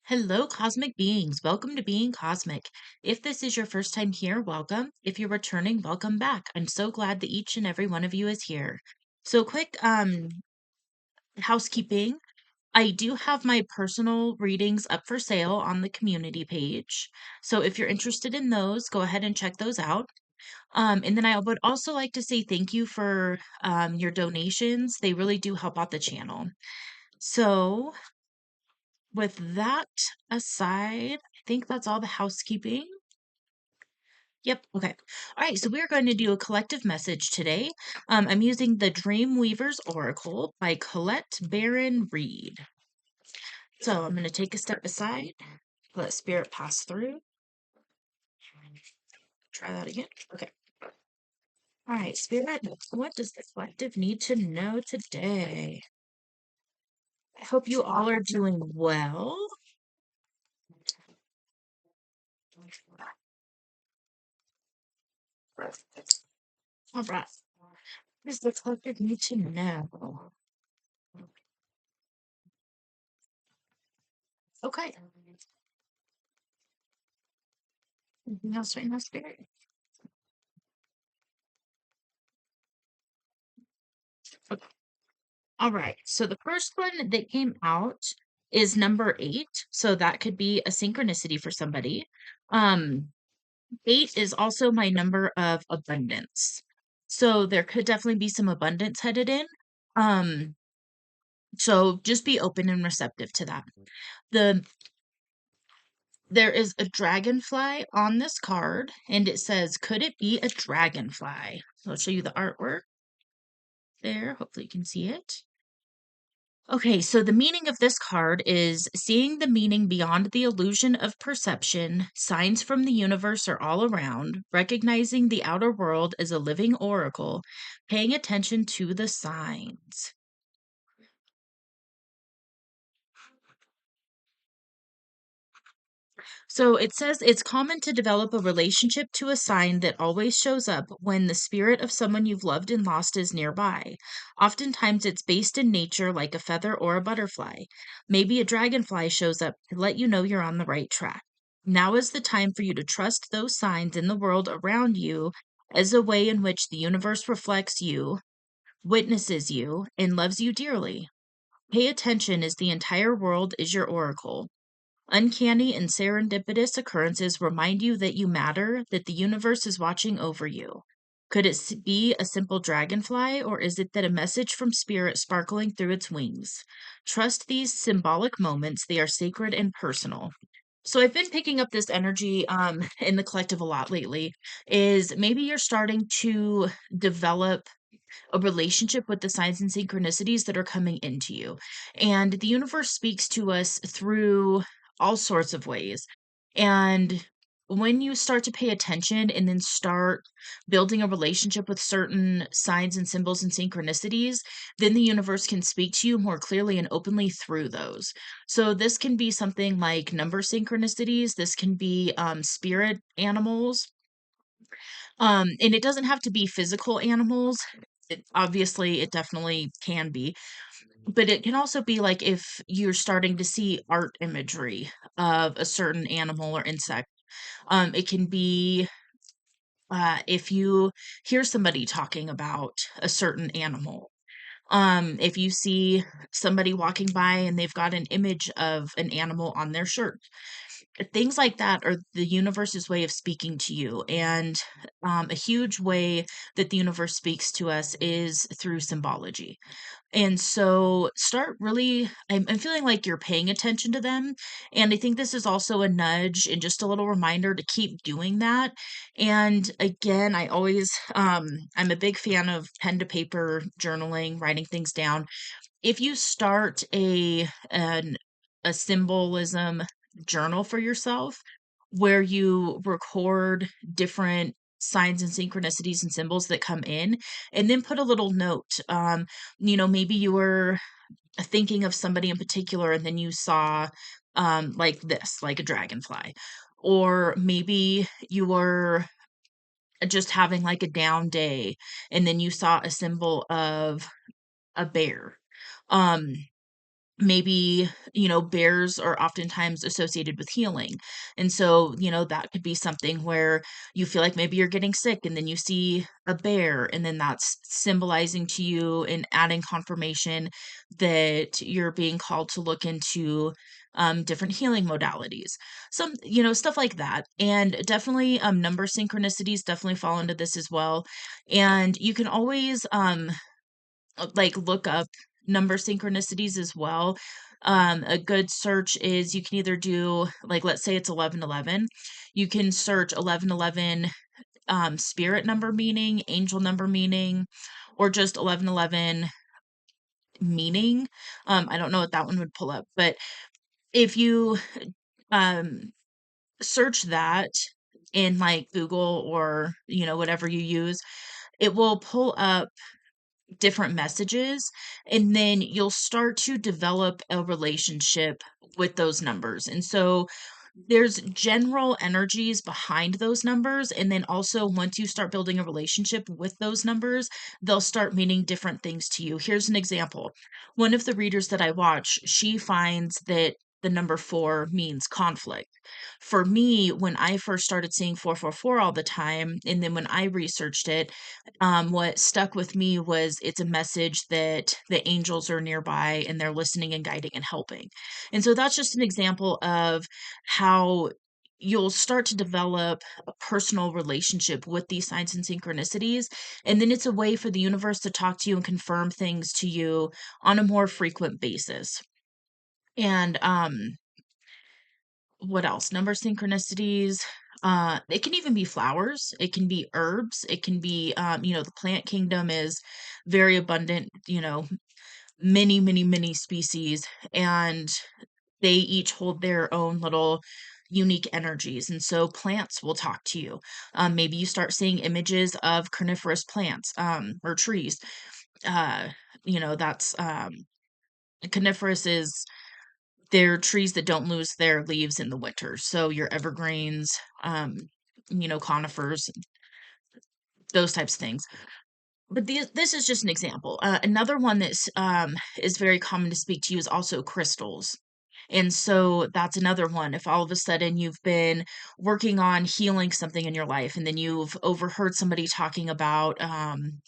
Hello, cosmic beings. Welcome to Being Cosmic. If this is your first time here, welcome. If you're returning, welcome back. I'm so glad that each and every one of you is here. So quick housekeeping. I do have my personal readings up for sale on the community page. So if you're interested in those, go ahead and check those out. And then I would also like to say thank you for your donations. They really do help out the channel. So with that aside, I think that's all the housekeeping. Yep. Okay. All right. So we're going to do a collective message today. I'm using the Dreamweaver's Oracle by Colette Baron-Reid. So I'm going to take a step aside, let spirit pass through. Try that again. Okay. All right, spirit, what does the collective need to know today? I hope you all are doing well. All right. What does the collective need to know? Okay. Anything else right now, spirit? Okay. All right. So the first one that came out is number 8. So that could be a synchronicity for somebody. 8 is also my number of abundance. So there could definitely be some abundance headed in. Um, so just be open and receptive to that. There is a dragonfly on this card, and it says, "Could it be a dragonfly?" So I'll show you the artwork there. Hopefully you can see it. Okay, so the meaning of this card is seeing the meaning beyond the illusion of perception. Signs from the universe are all around, recognizing the outer world as a living oracle, paying attention to the signs. So it says it's common to develop a relationship to a sign that always shows up when the spirit of someone you've loved and lost is nearby. Oftentimes it's based in nature, like a feather or a butterfly. Maybe a dragonfly shows up to let you know you're on the right track. Now is the time for you to trust those signs in the world around you as a way in which the universe reflects you, witnesses you, and loves you dearly. Pay attention as the entire world is your oracle. Uncanny and serendipitous occurrences remind you that you matter, that the universe is watching over you. Could it be a simple dragonfly, or is it that a message from spirit sparkling through its wings? Trust these symbolic moments, they are sacred and personal. So I've been picking up this energy in the collective a lot lately. Is maybe you're starting to develop a relationship with the signs and synchronicities that are coming into you. And the universe speaks to us through all sorts of ways. And when you start to pay attention and then start building a relationship with certain signs and symbols and synchronicities, then the universe can speak to you more clearly and openly through those. So this can be something like number synchronicities. This can be spirit animals, and it doesn't have to be physical animals. Obviously, it definitely can be, but it can also be like if you're starting to see art imagery of a certain animal or insect. It can be if you hear somebody talking about a certain animal. If you see somebody walking by and they've got an image of an animal on their shirt, things like that are the universe's way of speaking to you. And a huge way that the universe speaks to us is through symbology. And so start really, I'm feeling like you're paying attention to them. And I think this is also a nudge and just a little reminder to keep doing that. And again, I'm a big fan of pen to paper journaling, writing things down. If you start a symbolism journal for yourself where you record different signs and synchronicities and symbols that come in, and then put a little note. Maybe you were thinking of somebody in particular and then you saw like this, like a dragonfly. Or maybe you were just having like a down day and then you saw a symbol of a bear. Um, maybe, bears are oftentimes associated with healing. And so, that could be something where you feel like maybe you're getting sick and then you see a bear, and then that's symbolizing to you and adding confirmation that you're being called to look into different healing modalities. Some, stuff like that. And definitely number synchronicities definitely fall into this as well. And you can always like look up number synchronicities as well. A good search is you can either do, like, let's say it's 1111. You can search 1111 spirit number meaning, angel number meaning, or just 1111 meaning. I don't know what that one would pull up, but if you um search that in like Google or, whatever you use, it will pull up different messages, and then you'll start to develop a relationship with those numbers. And so there's general energies behind those numbers, and then also once you start building a relationship with those numbers, they'll start meaning different things to you. Here's an example. One of the readers that I watch, she finds that the number 4 means conflict. For me, when I first started seeing 444 all the time, and then when I researched it, what stuck with me was it's a message that the angels are nearby and they're listening and guiding and helping. And so that's just an example of how you'll start to develop a personal relationship with these signs and synchronicities. And then it's a way for the universe to talk to you and confirm things to you on a more frequent basis. And what else? Number synchronicities. It can even be flowers. It can be herbs. It can be, the plant kingdom is very abundant, many, many, many species, and they each hold their own little unique energies. And so plants will talk to you. Maybe you start seeing images of carnivorous plants, or trees. Uh, that's, coniferous is, they're trees that don't lose their leaves in the winter. So your evergreens, um, conifers, those types of things. But this is just an example. Another one that's is very common to speak to you is also crystals. And so that's another one. If all of a sudden you've been working on healing something in your life, and then you've overheard somebody talking about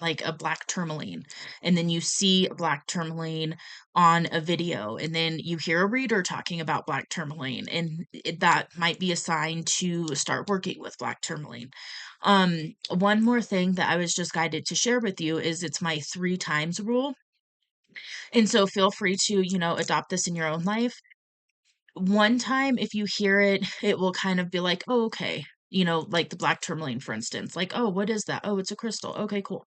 like a black tourmaline, and then you see a black tourmaline on a video, and then you hear a reader talking about black tourmaline, and that might be a sign to start working with black tourmaline. One more thing that I was just guided to share with you is it's my 3 times rule. And so feel free to, adopt this in your own life. One time, if you hear it, it will kind of be like, oh, okay. Like the black tourmaline, for instance, like, oh, what is that? Oh, it's a crystal. Okay, cool.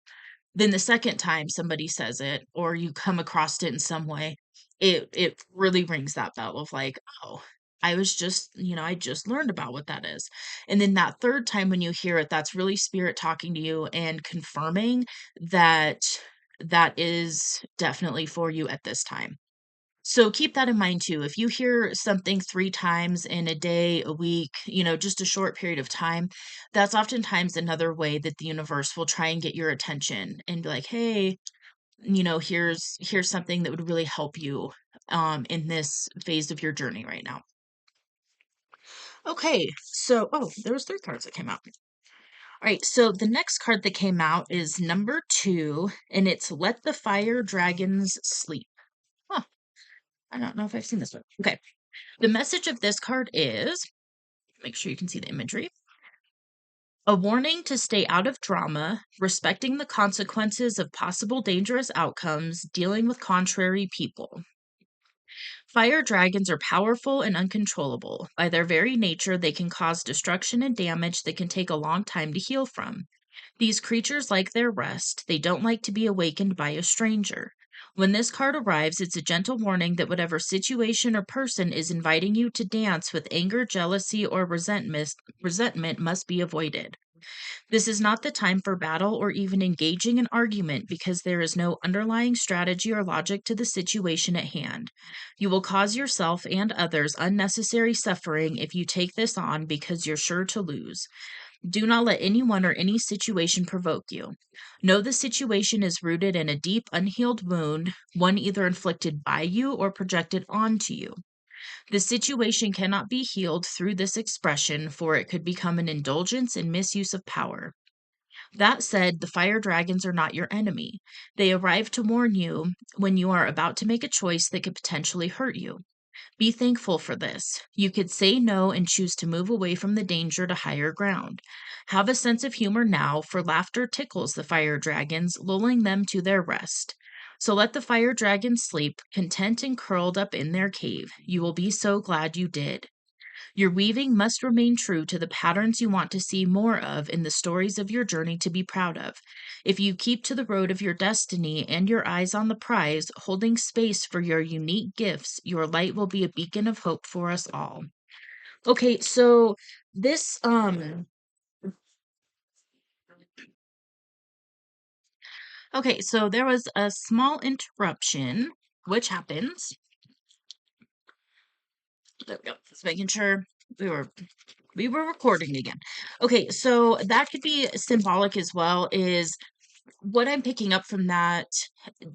Then the second time somebody says it, or you come across it in some way, it really rings that bell of like, oh, I was just, I just learned about what that is. And then that third time when you hear it, that's really spirit talking to you and confirming that that is definitely for you at this time. So keep that in mind too. If you hear something 3 times in a day, a week, just a short period of time, that's oftentimes another way that the universe will try and get your attention and be like, "Hey, here's something that would really help you in this phase of your journey right now." Okay. So, oh, there was 3 cards that came out. All right, so the next card that came out is number 2, and it's Let the Fire Dragons Sleep. Huh, I don't know if I've seen this one. Okay. The message of this card is, make sure you can see the imagery, a warning to stay out of drama, respecting the consequences of possible dangerous outcomes, dealing with contrary people. Fire dragons are powerful and uncontrollable. By their very nature, they can cause destruction and damage that can take a long time to heal from. These creatures like their rest. They don't like to be awakened by a stranger. When this card arrives, it's a gentle warning that whatever situation or person is inviting you to dance with anger, jealousy, or resentment must be avoided. This is not the time for battle or even engaging in argument because there is no underlying strategy or logic to the situation at hand. You will cause yourself and others unnecessary suffering if you take this on because you're sure to lose. Do not let anyone or any situation provoke you. Know the situation is rooted in a deep, unhealed wound, one either inflicted by you or projected onto you. The situation cannot be healed through this expression, for it could become an indulgence and misuse of power. That said, the fire dragons are not your enemy. They arrive to warn you when you are about to make a choice that could potentially hurt you. Be thankful for this. You could say no and choose to move away from the danger to higher ground. Have a sense of humor now, for laughter tickles the fire dragons, lulling them to their rest. So let the fire dragons sleep, content and curled up in their cave. You will be so glad you did. Your weaving must remain true to the patterns you want to see more of in the stories of your journey to be proud of. If you keep to the road of your destiny and your eyes on the prize, holding space for your unique gifts, your light will be a beacon of hope for us all. Okay, so this okay, so there was a small interruption, which happens. There we go. Just making sure we were we were recording again. Okay, so that could be symbolic as well, is what I'm picking up from that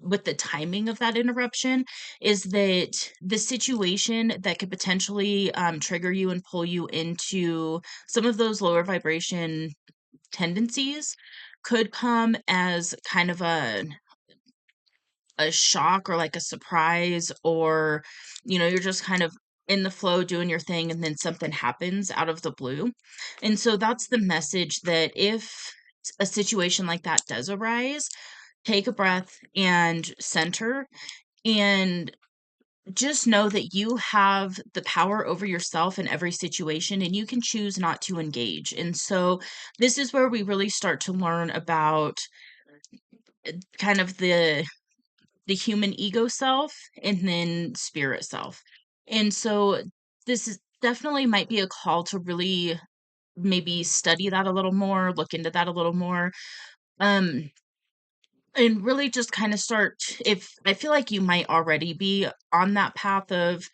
with the timing of that interruption is that the situation that could potentially trigger you and pull you into some of those lower vibration tendencies could come as kind of a shock or like a surprise, or you're just kind of in the flow doing your thing and then something happens out of the blue. And so that's the message, that if a situation like that does arise, take a breath and center, and just know that you have the power over yourself in every situation, and you can choose not to engage. And so this is where we really start to learn about kind of the human ego self and then spirit self. And so this is definitely might be a call to really maybe study that a little more, look into that a little more. Um and really just kind of start, if I feel like you might already be on that path of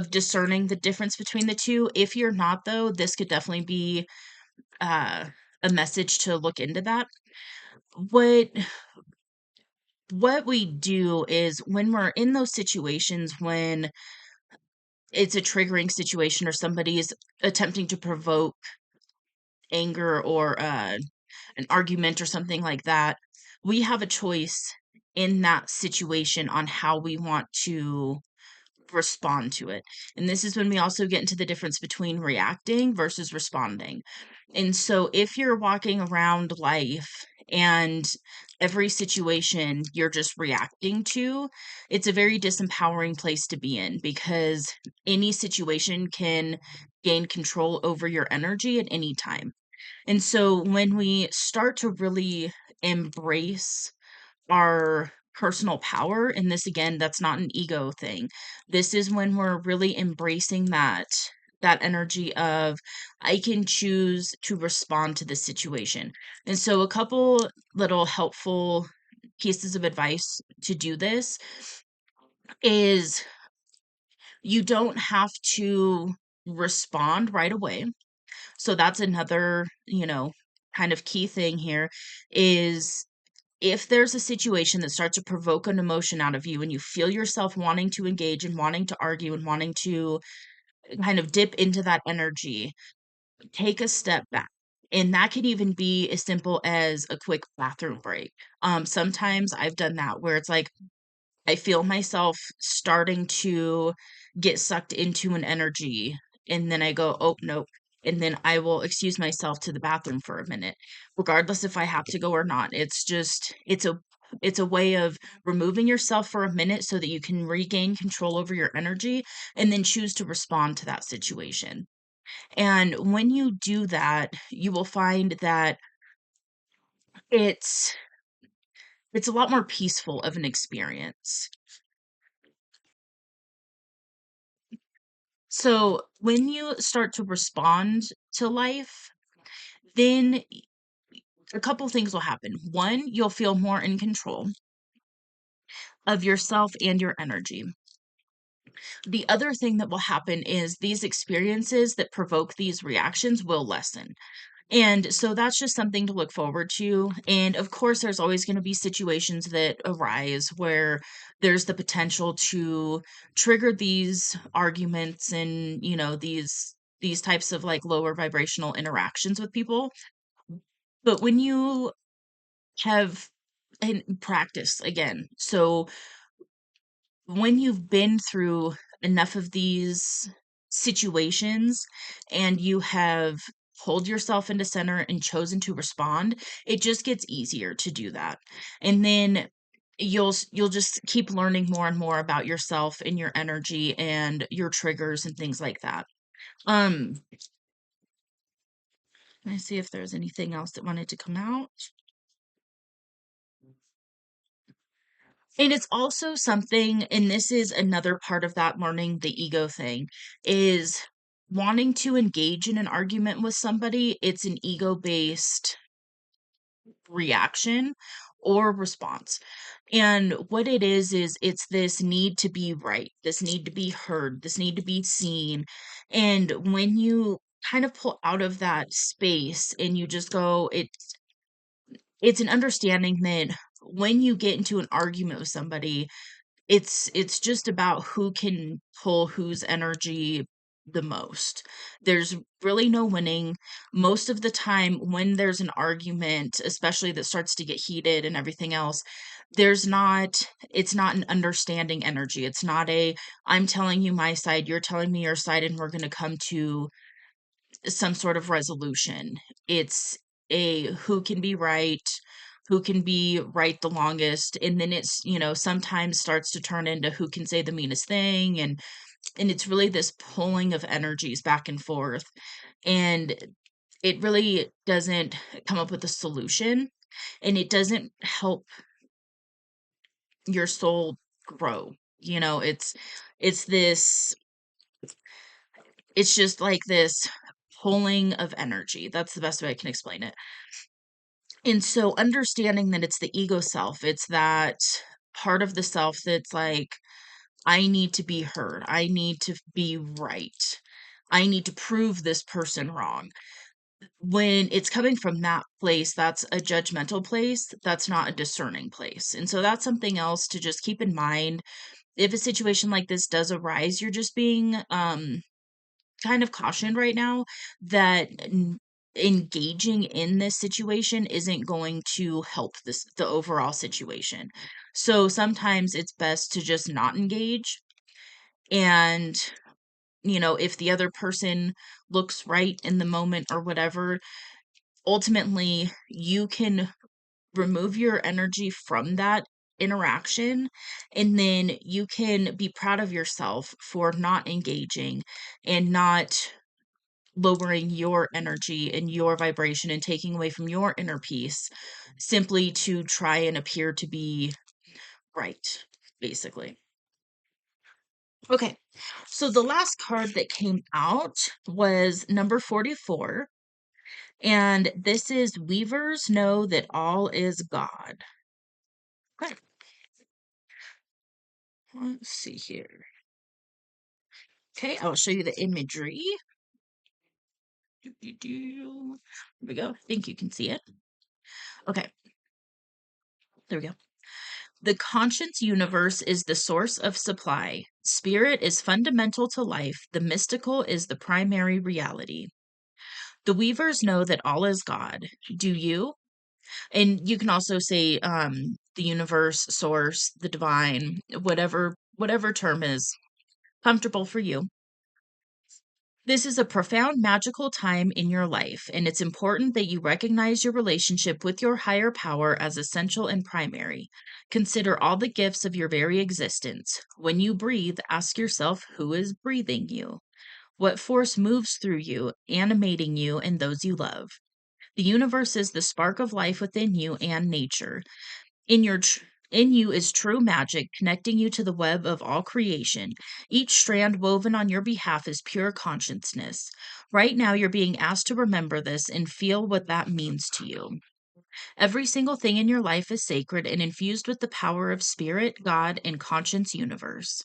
discerning the difference between the two. If you're not, though, this could definitely be uh a message to look into that. What what we do is, when we're in those situations when it's a triggering situation or somebody is attempting to provoke anger or an argument or something like that, we have a choice in that situation on how we want to respond to it. And this is when we also get into the difference between reacting versus responding. And so if you're walking around life and every situation you're just reacting to, it's a very disempowering place to be in, because any situation can gain control over your energy at any time. And so when we start to really embrace our personal power, and this again, that's not an ego thing. This is when we're really embracing that energy of, I can choose to respond to this situation. And so a couple little helpful pieces of advice to do this is, you don't have to respond right away. So that's another, kind of key thing here, is if there's a situation that starts to provoke an emotion out of you and you feel yourself wanting to engage and wanting to argue and wanting to kind of dip into that energy, take a step back. And that could even be as simple as a quick bathroom break. Sometimes I've done that, where it's like I feel myself starting to get sucked into an energy, and then I go, "Oh, nope." And then I will excuse myself to the bathroom for a minute, regardless if I have to go or not. It's just it's a way of removing yourself for a minute so that you can regain control over your energy and then choose to respond to that situation. And when you do that, you will find that it's it's a lot more peaceful of an experience. So when you start to respond to life, then a couple things will happen. One, you'll feel more in control of yourself and your energy. The other thing that will happen is these experiences that provoke these reactions will lessen. And so that's just something to look forward to. And of course, there's always going to be situations that arise where there's the potential to trigger these arguments and, these types of like lower vibrational interactions with people. But when you have and practice again, so when you've been through enough of these situations and you have pulled yourself into center and chosen to respond, it just gets easier to do that. And then you'll just keep learning more and more about yourself and your energy and your triggers and things like that. Um, let me see if there's anything else that wanted to come out. And it's also something, and this is another part of that learning the ego thing, is wanting to engage in an argument with somebody. It's an ego based reaction or response. And what it is it's this need to be right, this need to be heard, this need to be seen. And when you kind of pull out of that space and you just go, it's an understanding that when you get into an argument with somebody, it's just about who can pull whose energy the most. There's really no winning. Most of the time when there's an argument, especially that starts to get heated and everything else, it's not an understanding energy. It's not a I'm telling you my side, you're telling me your side, and we're going to come to some sort of resolution. It's a who can be right, who can be right the longest, and then sometimes starts to turn into who can say the meanest thing, and it's really this pulling of energies back and forth, and it really doesn't come up with a solution, and it doesn't help your soul grow. It's this it's just like this pulling of energy. That's the best way I can explain it. And so understanding that it's the ego self, it's that part of the self that's like, I need to be heard. I need to be right. I need to prove this person wrong. When it's coming from that place, that's a judgmental place. That's not a discerning place. And so that's something else to just keep in mind. If a situation like this does arise, you're just being kind of cautioned right now that engaging in this situation isn't going to help the overall situation. So sometimes it's best to just not engage, and if the other person looks right in the moment or whatever, ultimately you can remove your energy from that interaction, and then you can be proud of yourself for not engaging and not lowering your energy and your vibration and taking away from your inner peace simply to try and appear to be right, basically. Okay, so the last card that came out was number 44, and this is Weavers Know That All Is God. Okay, let's see here. Okay, I'll show you the imagery. Here we go. I think you can see it. Okay, there we go. The conscious universe is the source of supply. Spirit is fundamental to life. The mystical is the primary reality. The weavers know that all is God. Do you? And you can also say the universe, source, the divine, whatever term is comfortable for you. This is a profound magical time in your life, and it's important that you recognize your relationship with your higher power as essential and primary. Consider all the gifts of your very existence. When you breathe, ask yourself who is breathing you. What force moves through you, animating you and those you love? The universe is the spark of life within you and nature. In you is true magic connecting you to the web of all creation. Each strand woven on your behalf is pure consciousness. Right now, you're being asked to remember this and feel what that means to you. Every single thing in your life is sacred and infused with the power of spirit, God, and conscience universe.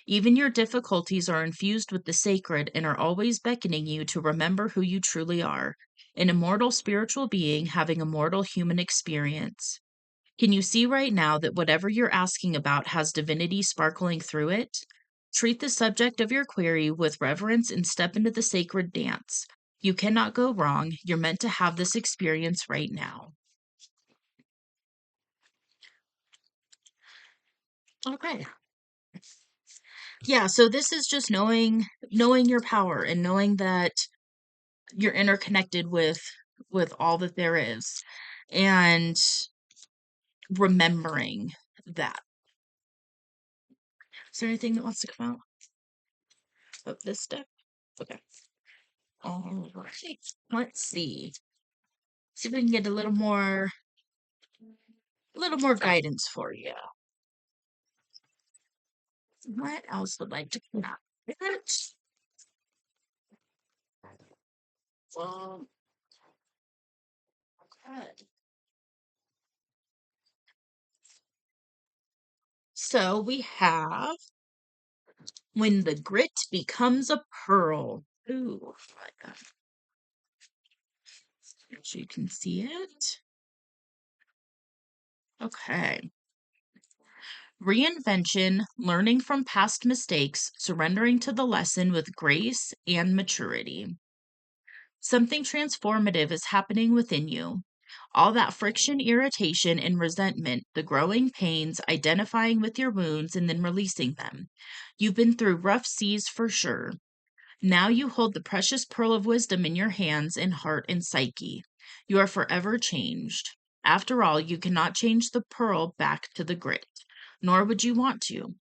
Even your difficulties are infused with the sacred and are always beckoning you to remember who you truly are. an immortal spiritual being having a mortal human experience. Can you see right now that whatever you're asking about has divinity sparkling through it? Treat the subject of your query with reverence and step into the sacred dance. You cannot go wrong. You're meant to have this experience right now. Okay. Yeah, so this is just knowing your power and knowing that you're interconnected with all that there is and remembering that. Is there anything that wants to come out of this deck? Okay. All right. Let's see. See if we can get a little more guidance for you. What else would like to come out? Well, okay. So we have when the grit becomes a pearl. Ooh, like that. So you can see it. Okay. Reinvention, learning from past mistakes, surrendering to the lesson with grace and maturity. Something transformative is happening within you. All that friction, irritation, and resentment, the growing pains, identifying with your wounds and then releasing them. You've been through rough seas for sure. Now you hold the precious pearl of wisdom in your hands and heart and psyche. You are forever changed. After all, you cannot change the pearl back to the grit, nor would you want to.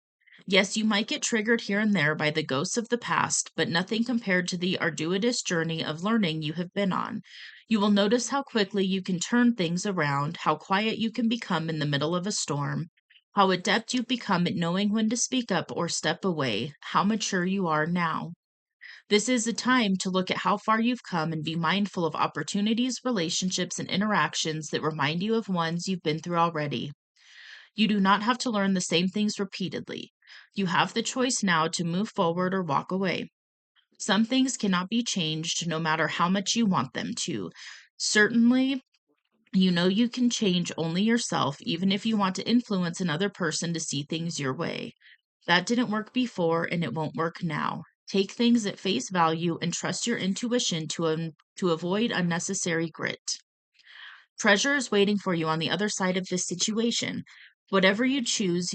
Yes, you might get triggered here and there by the ghosts of the past, but nothing compared to the arduous journey of learning you have been on. You will notice how quickly you can turn things around, how quiet you can become in the middle of a storm, how adept you've become at knowing when to speak up or step away, how mature you are now. This is a time to look at how far you've come and be mindful of opportunities, relationships, and interactions that remind you of ones you've been through already. You do not have to learn the same things repeatedly. You have the choice now to move forward or walk away. Some things cannot be changed no matter how much you want them to. Certainly, you know you can change only yourself, even if you want to influence another person to see things your way. That didn't work before and it won't work now. Take things at face value and trust your intuition to avoid unnecessary grit. Treasure is waiting for you on the other side of this situation. Whatever you choose,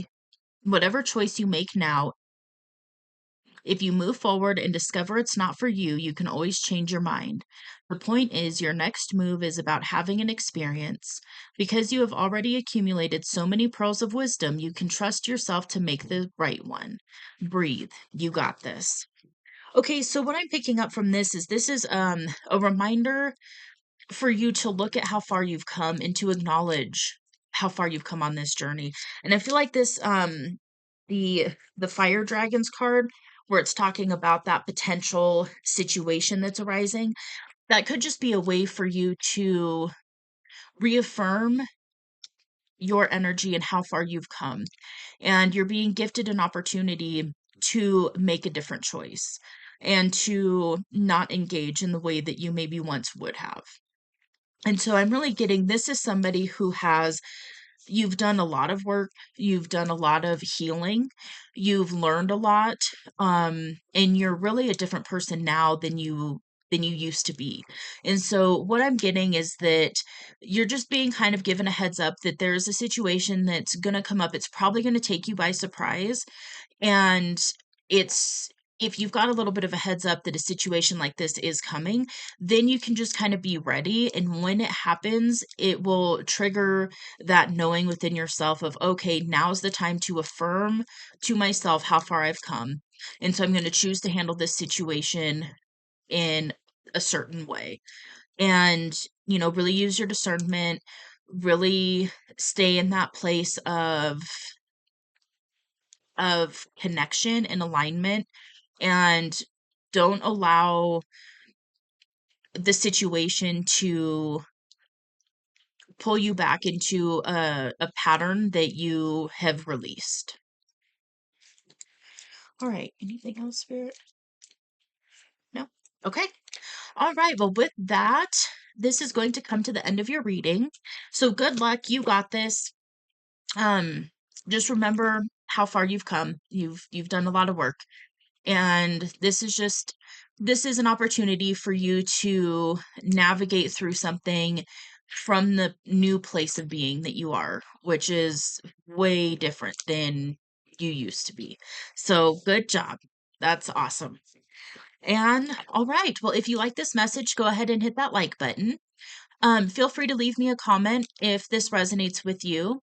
whatever choice you make now, if you move forward and discover it's not for you, you can always change your mind. The point is, your next move is about having an experience. Because you have already accumulated so many pearls of wisdom, you can trust yourself to make the right one. Breathe. You got this. Okay, so what I'm picking up from this is a reminder for you to look at how far you've come and to acknowledge how far you've come on this journey. And I feel like this the fire dragons card where it's talking about that potential situation that's arising, that could just be a way for you to reaffirm your energy and how far you've come. And you're being gifted an opportunity to make a different choice and to not engage in the way that you maybe once would have. And so I'm really getting this is somebody who has you've done a lot of work, you've done a lot of healing, you've learned a lot, and you're really a different person now than you used to be. And so what I'm getting is that you're just being kind of given a heads up that there's a situation that's going to come up. It's probably going to take you by surprise. And it's if you've got a little bit of a heads up that a situation like this is coming, then you can just kind of be ready. And when it happens, it will trigger that knowing within yourself of, okay, now's the time to affirm to myself how far I've come. And so I'm going to choose to handle this situation in a certain way. And, really use your discernment, really stay in that place of connection and alignment, and don't allow the situation to pull you back into a pattern that you have released. All right. Anything else, Spirit? No? Okay. All right. Well, with that, this is going to come to the end of your reading. So good luck. You got this. Um, just remember how far you've come. You've done a lot of work. And this is an opportunity for you to navigate through something from the new place of being that you are, which is way different than you used to be. So good job. That's awesome. And all right. Well, if you like this message, go ahead and hit that like button. Feel free to leave me a comment if this resonates with you.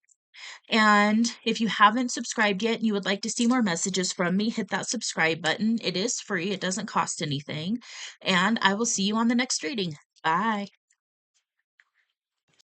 And if you haven't subscribed yet and you would like to see more messages from me, hit that subscribe button. It is free, it doesn't cost anything. And I will see you on the next reading. Bye.